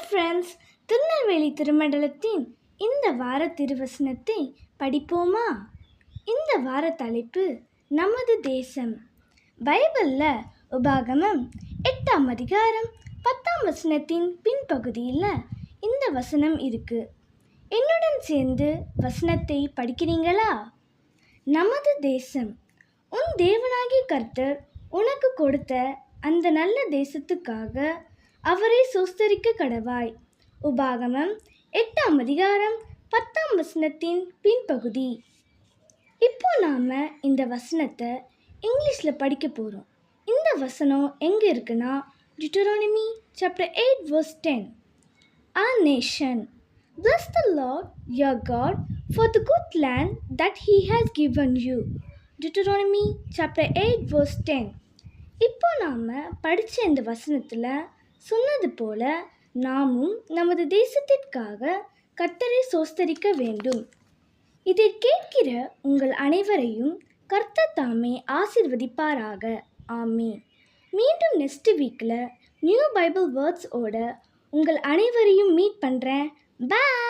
Friends, Tirunelveli திருமண்டலத்தின் இந்த வார திருவசனத்தை படிப்போமா? இந்த வார தலைப்பு நமது தேசம். பைபிளில் உபாகமம் 8ஆம் அதிகாரம் 10ஆம் வசனத்தின் பின்பகுதியில் இந்த வசனம் இருக்கு. என்னுடன் சேர்ந்து வசனத்தை படிக்கிறீங்களா? நமது தேசம், உன் தேவனாகிய கர்த்தர் உனக்கு கொடுத்த அந்த நல்ல தேசத்துக்காக அவரை சோஸ்தரிக்க கடவாய். உபாகமம் 8ஆம் அதிகாரம் 10ஆம் வசனத்தின் பின்பகுதி. இப்போ நாம் இந்த வசனத்தை இங்கிலீஷில் படிக்க போகிறோம். இந்த வசனம் எங்கே இருக்குன்னா, Deuteronomy chapter 8 verse 10. Our nation, bless the Lord your God for the good land that he has given you. Deuteronomy chapter 8 verse 10. இப்போ நாம் படித்த இந்த வசனத்தில் சொன்னது போல நாமும் நமது தேசத்திற்காக கர்த்தரை சோஸ்தரிக்க வேண்டும். இதை கேட்கிற உங்கள் அனைவரையும் கர்த்தர் தாமே ஆசீர்வதிப்பாராக. ஆமீன். மீண்டும் நெக்ஸ்ட் வீக்கில் நியூ பைபிள் வேர்ட்ஸோட உங்கள் அனைவரையும் மீட் பண்ணுறேன். பாய்.